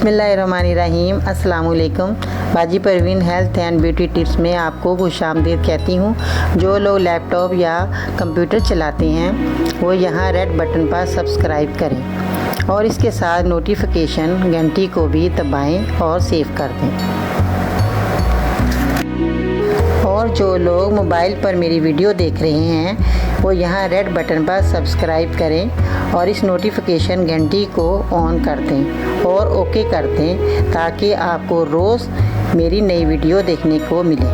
बिस्मिल्लाहिर्रहमानिर्रहीम। अस्सलाम वालेकुम। बाजी Parveen health and beauty tips में आपको खुशामदीद कहती हूँ। जो लोग लैपटॉप या कंप्यूटर चलाते हैं वो यहाँ रेड बटन पर सब्सक्राइब करें और इसके साथ नोटिफिकेशन घंटी को भी दबाएं और सेव कर दें। और जो लोग मोबाइल पर मेरी वीडियो देख रहे हैं वो यहाँ रेड बटन पर सब्सक्राइब करें और इस नोटिफिकेशन घंटी को ऑन कर दें और ओके कर दें ताकि आपको रोज़ मेरी नई वीडियो देखने को मिले।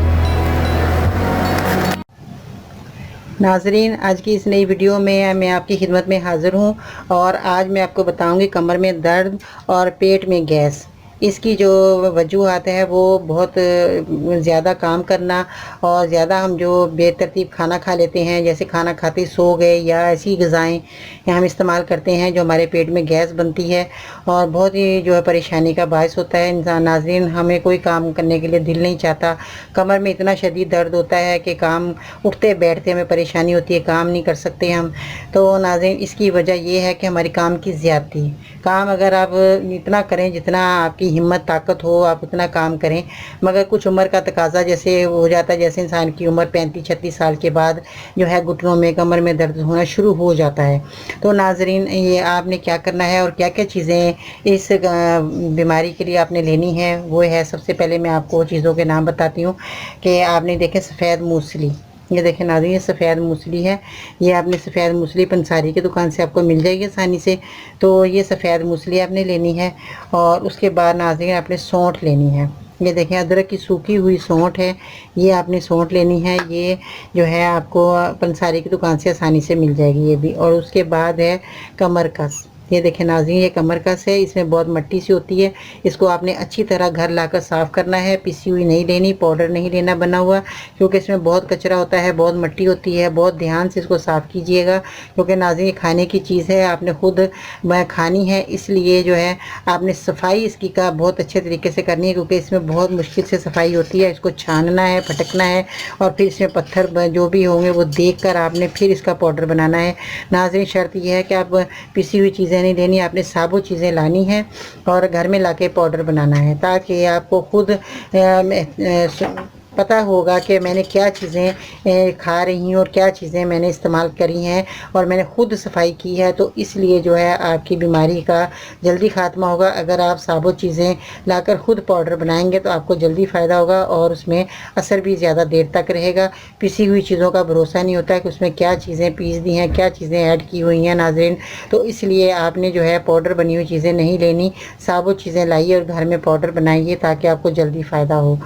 नाज़रीन, आज की इस नई वीडियो में मैं आपकी खिदमत में हाज़िर हूँ और आज मैं आपको बताऊँगी कमर में दर्द और पेट में गैस। इसकी जो वजूहात है वो बहुत ज़्यादा काम करना और ज़्यादा हम जो बेतरतीब खाना खा लेते हैं, जैसे खाना खाते सो गए या ऐसी ग़िज़ाएँ हम इस्तेमाल करते हैं जो हमारे पेट में गैस बनती है और बहुत ही जो है परेशानी का बायस होता है इंसान। नाज़रीन, हमें कोई काम करने के लिए दिल नहीं चाहता, कमर में इतना शदीद दर्द होता है कि काम उठते बैठते हमें परेशानी होती है, काम नहीं कर सकते हम। तो नाज़रीन, इसकी वजह ये है कि हमारी काम की ज़्यादती। काम अगर आप इतना करें जितना आपकी हिम्मत ताकत हो आप उतना काम करें, मगर कुछ उम्र का तकाजा जैसे हो जाता है, जैसे इंसान की उम्र 35-36 साल के बाद जो है घुटनों में कमर में दर्द होना शुरू हो जाता है। तो नाज़रीन, ये आपने क्या करना है और क्या क्या चीज़ें इस बीमारी के लिए आपने लेनी है वो है, सबसे पहले मैं आपको चीज़ों के नाम बताती हूँ कि आपने देखें सफ़ेद मूसली। ये देखें नाज़रीन, ये सफ़ेद मूसली है। ये आपने सफ़ेद मूसली पंसारी की दुकान से आपको मिल जाएगी आसानी से। तो ये सफ़ेद मूसली आपने लेनी है और उसके बाद नाज़रीन आपने सौंठ लेनी है। ये देखें अदरक की सूखी हुई सौंठ है, ये आपने सौंठ लेनी है। ये जो है आपको पंसारी की दुकान से आसानी से मिल जाएगी ये भी। और उसके बाद है कमरकस। ये देखें नाज़रीन, ये कमरकस है, इसमें बहुत मिट्टी सी होती है। इसको आपने अच्छी तरह घर लाकर साफ़ करना है, पिसी हुई नहीं लेनी, पाउडर नहीं लेना बना हुआ, क्योंकि इसमें बहुत कचरा होता है, बहुत मिट्टी होती है। बहुत ध्यान से इसको साफ़ कीजिएगा क्योंकि नाज़रीन ये खाने की चीज़ है, आपने खुद खानी है, इसलिए जो है आपने सफाई इसकी का बहुत अच्छे तरीके से करनी है क्योंकि इसमें बहुत मुश्किल से सफाई होती है। इसको छानना है, फटकना है और फिर इसमें पत्थर जो भी होंगे वो देख कर आपने फिर इसका पाउडर बनाना है। नाज़रीन, शर्त यह है कि आप पिसी हुई चीज़ें नहीं लेनी, आपने साबुत चीज़ें लानी है और घर में लाके पाउडर बनाना है ताकि आपको खुद पता होगा कि मैंने क्या चीज़ें खा रही हूँ और क्या चीज़ें मैंने इस्तेमाल करी हैं और मैंने खुद सफाई की है। तो इसलिए जो है आपकी बीमारी का जल्दी ख़ात्मा होगा। अगर आप साबुत चीज़ें लाकर खुद पाउडर बनाएंगे तो आपको जल्दी फ़ायदा होगा और उसमें असर भी ज़्यादा देर तक रहेगा। पिसी हुई चीज़ों का भरोसा नहीं होता है कि उसमें क्या चीज़ें पीस दी हैं, क्या चीज़ें ऐड की हुई हैं नाज़रीन। तो इसलिए आपने जो है पाउडर बनी हुई चीज़ें नहीं लेनी, साबुत चीज़ें लाइए और घर में पाउडर बनाइए ताकि आपको जल्दी फ़ायदा हो।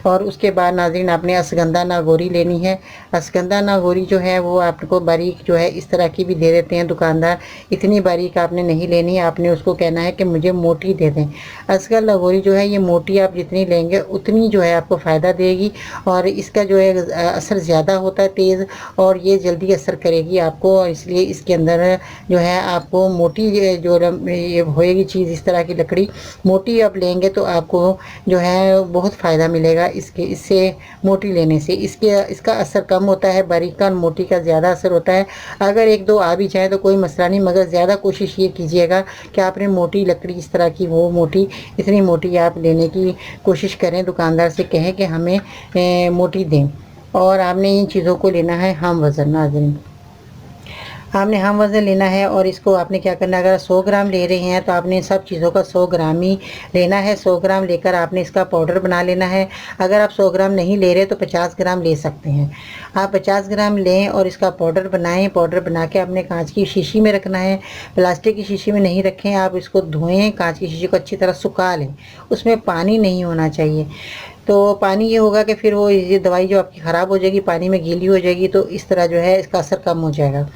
और उसके बाद नाज़रीन आपने अश्वगंधा नागौरी लेनी है। अश्वगंधा नागौरी जो है वो आपको बारीक जो है इस तरह की भी दे देते हैं दुकानदार, इतनी बारीक आपने नहीं लेनी, आपने उसको कहना है कि मुझे मोटी दे दें। अश्वगंधा नागौरी जो है ये मोटी आप जितनी लेंगे उतनी जो है आपको फ़ायदा देगी और इसका जो है असर ज़्यादा होता है तेज़ और ये जल्दी असर करेगी आपको, और इसलिए इसके अंदर जो है आपको मोटी जो ये होएगी चीज़, इस तरह की लकड़ी मोटी आप लेंगे तो आपको जो है बहुत फ़ायदा मिलेगा इससे मोटी लेने से। इसका असर कम होता है, बारीक का मोटी का ज़्यादा असर होता है। अगर एक दो आ भी जाए तो कोई मसला नहीं, मगर ज़्यादा कोशिश ये कीजिएगा कि आपने मोटी लकड़ी इस तरह की वो मोटी, इतनी मोटी आप लेने की कोशिश करें। दुकानदार से कहें कि हमें मोटी दें। और आपने इन चीज़ों को लेना है हम वज़न। नाज़रीन, आपने हम वज़न लेना है और इसको आपने क्या करना है, अगर 100 ग्राम ले रहे हैं तो आपने सब चीज़ों का 100 ग्राम ही लेना है। 100 ग्राम लेकर आपने इसका पाउडर बना लेना है। अगर आप 100 ग्राम नहीं ले रहे तो 50 ग्राम ले सकते हैं। आप 50 ग्राम लें और इसका पाउडर बनाएं। पाउडर बना के आपने कांच की शीशी में रखना है, प्लास्टिक की शीशी में नहीं रखें। आप इसको धोएँ, कांच की शीशी को अच्छी तरह सुखा लें, उसमें पानी नहीं होना चाहिए। तो पानी ये होगा कि फिर वो ये दवाई जो आपकी ख़राब हो जाएगी, पानी में गीली हो जाएगी, तो इस तरह जो है इसका असर कम हो जाएगा।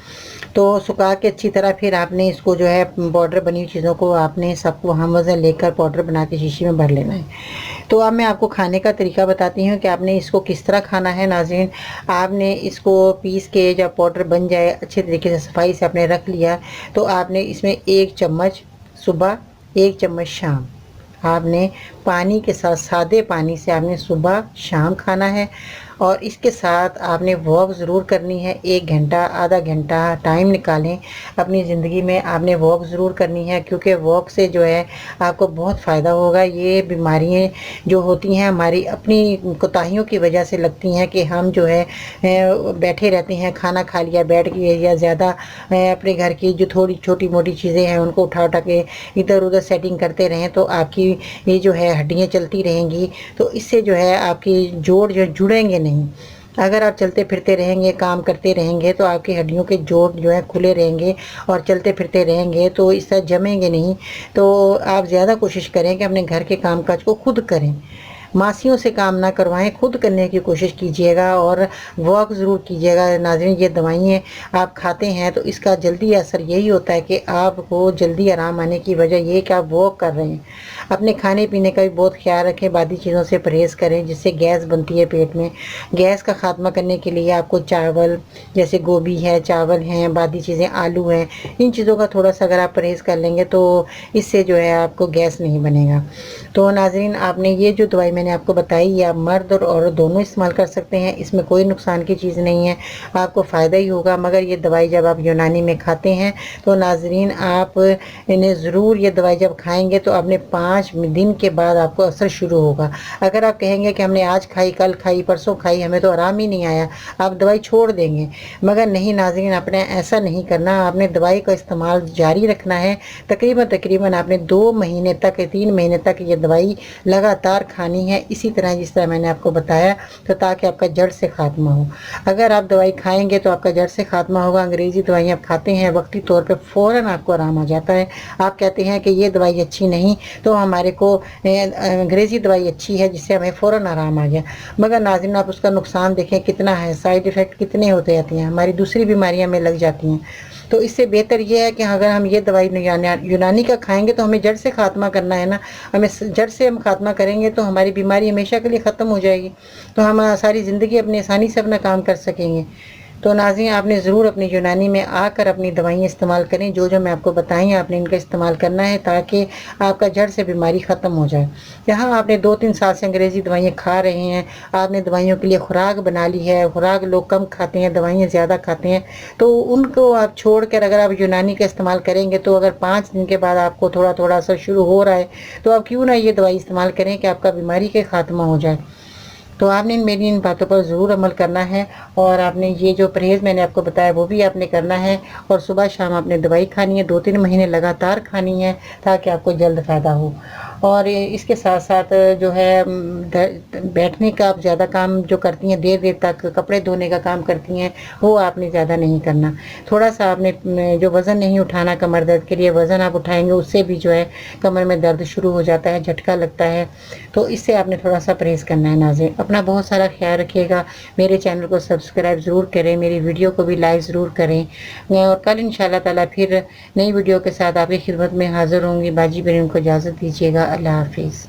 तो सुखा के अच्छी तरह फिर आपने इसको जो है पाउडर बनी हुई चीज़ों को आपने सबको हम वज़न लेकर पाउडर बना के शीशी में भर लेना है। तो अब मैं आपको खाने का तरीका बताती हूँ कि आपने इसको किस तरह खाना है। नाज़रीन, आपने इसको पीस के जब पाउडर बन जाए अच्छे तरीके से सफाई से आपने रख लिया तो आपने इसमें 1 चम्मच सुबह, 1 चम्मच शाम आपने पानी के साथ, सादे पानी से आपने सुबह शाम खाना है। اور اس کے ساتھ آپ نے واک ضرور کرنی ہے، 1 گھنٹہ آدھا گھنٹہ ٹائم نکالیں اپنی زندگی میں، آپ نے واک ضرور کرنی ہے، کیونکہ واک سے جو ہے آپ کو بہت فائدہ ہوگا۔ یہ بیماریاں جو ہوتی ہیں ہماری اپنی کوتاہیوں کی وجہ سے لگتی ہیں کہ ہم جو ہے بیٹھے رہتے ہیں، کھانا کھا لیا بیٹھ کے، یا زیادہ اپنے گھر کی جو تھوڑی چھوٹی موٹی چیزیں ہیں ان کو اٹھا کے ادھر ادھر سیٹنگ کرتے رہیں، تو آپ کی یہ جو ہے ہڈیاں چلتی رہیں گی، تو اس سے جو ہے آپ کی جوڑ جو جڑیں گے نہیں۔ اگر آپ چلتے پھرتے رہیں گے، کام کرتے رہیں گے، تو آپ کی ہڈیوں کے جوڑ جو ہے کھلے رہیں گے، اور چلتے پھرتے رہیں گے تو اس طرح جمیں گے نہیں۔ تو آپ زیادہ کوشش کریں کہ اپنے گھر کے کام کاج کو خود کریں، ماسیوں سے کام نہ کروائیں، خود کرنے کی کوشش کیجیے گا، اور واک ضرور کیجیے گا۔ ناظرین، یہ دوائیں آپ کھاتے ہیں تو اس کا جلدی اثر یہی ہوتا ہے کہ آپ کو جلدی آرام آنے کی وجہ یہ کہ آپ واک کر رہے ہیں۔ اپنے کھانے پینے کا بھی بہت خیال رکھیں، بادی چیزوں سے پرہیز کریں جس سے گیس بنتی ہے پیٹ میں۔ گیس کا خاتمہ کرنے کے لیے آپ کو چاول جیسے گوبھی ہے، چاول ہیں، بادی چیزیں آلو ہیں، ان چیزوں کا تھوڑا سا اگر آپ پرہیز کر لیں گے تو اس سے جو ہے آپ کو گیس نہیں بنے گا۔ تو ناظرین، آپ نے یہ جو دوائی میں نے آپ کو بتائی، یہ آپ مرد اور عورت دونوں استعمال کر سکتے ہیں، اس میں کوئی نقصان کی چیز نہیں ہے، آپ کو فائدہ ہی ہوگا۔ مگر یہ دوائی جب آپ یونانی میں کھاتے ہیں تو ناظرین، آپ انہیں ضرور یہ دوائی جب کھائیں گے تو اپنے 5 دن کے بعد آپ کو اثر شروع ہوگا۔ اگر آپ کہیں گے کہ ہم نے آج کھائی، کل کھائی، پرسوں کھائی، ہمیں تو آرام ہی نہیں آیا، آپ دوائی چھوڑ دیں گے۔ مگر نہیں ناظرین، آپ نے ایسا نہیں کرنا، آپ نے دوائی کا استعمال جاری رکھنا ہے۔ تقریباً آپ نے 2 مہینے تک، 3 مہینے تک یہ دوائی لگاتار کھانی ہے، اسی طرح جس طرح میں نے آپ کو بتایا، تو تاکہ آپ کا جڑ سے خاتمہ ہو۔ اگر آپ دوائی کھائیں گے تو آپ کا جڑ سے خاتمہ ہوگا۔ انگریزی دوائیں آپ کھاتے ہیں، وقتی طور پہ فوراً آپ کو آرام آ جاتا ہے، آپ کہتے ہیں کہ یہ دوائی اچھی نہیں، تو ہمارے کو انگریزی دوائی اچھی ہے جس سے ہمیں فوراً آرام آ گیا۔ مگر ناظرین، آپ اس کا نقصان دیکھیں کتنا ہے، سائیڈ ایفیکٹ کتنے ہوتے جاتے ہیں، ہماری دوسری بیماریاں میں لگ جاتی ہیں۔ تو اس سے بہتر یہ ہے کہ اگر ہم یہ دوائی یونانی کا کھائیں گے تو ہمیں جڑ سے خاتمہ کرنا ہے نا، ہمیں جڑ سے ہم خاتمہ کریں گے تو ہماری بیماری ہمیشہ کے لیے ختم ہو جائے گی، تو ہم ساری زندگی اپنی آسانی سے اپنا کام کر سکیں گے۔ تو ناظرین، آپ نے ضرور اپنی یونانی میں آ کر اپنی دوائیں استعمال کریں، جو میں آپ کو بتائیں آپ نے ان کا استعمال کرنا ہے تاکہ آپ کا جڑ سے بیماری ختم ہو جائے۔ یہاں آپ نے 2-3 سال سے انگریزی دوائیں کھا رہے ہیں، آپ نے دوائیوں کے لیے خوراک بنا لی ہے، خوراک لوگ کم کھاتے ہیں، دوائیں زیادہ کھاتے ہیں، تو ان کو آپ چھوڑ کر اگر آپ یونانی کا استعمال کریں گے تو اگر 5 دن کے بعد آپ کو تھوڑا تھوڑا اثر شروع ہو رہا ہے تو آپ کیوں نہ یہ دوائی استعمال کریں کہ آپ کا بیماری کے خاتمہ ہو جائے۔ تو آپ نے میری ان باتوں پر ضرور عمل کرنا ہے، اور آپ نے یہ جو پرہیز میں نے آپ کو بتایا وہ بھی آپ نے کرنا ہے، اور صبح شام آپ نے دوائی کھانی ہے، 2-3 مہینے لگاتار کھانی ہے تاکہ آپ کو جلد فائدہ ہو۔ اور اس کے ساتھ ساتھ جو ہے بیٹھنے کا آپ زیادہ کام جو کرتی ہیں، دیر دیر تک کپڑے دھونے کا کام کرتی ہیں، وہ آپ نے زیادہ نہیں کرنا۔ تھوڑا سا آپ نے جو وزن نہیں اٹھانا کمر درد کے لیے، وزن آپ اٹھائیں گے اس سے بھی جو ہے کمر میں درد شروع ہو جاتا ہے، جھٹکا لگتا ہے، تو اس سے آپ نے تھوڑا سا پرہیز کرنا ہے۔ ناظرین، اپنا بہت سارا خیال رکھیے گا، میرے چینل کو سبسکرائب ضرور کریں، میری ویڈیو کو بھی لائک ضرور کریں، اور کل انشاءاللہ تعالیٰ پھر نئی ویڈیو کے ساتھ آپ کی خدمت میں حاضر ہوں گی۔ باجی بہنوں کو اجازت دیجیے گا، اللہ حافظ۔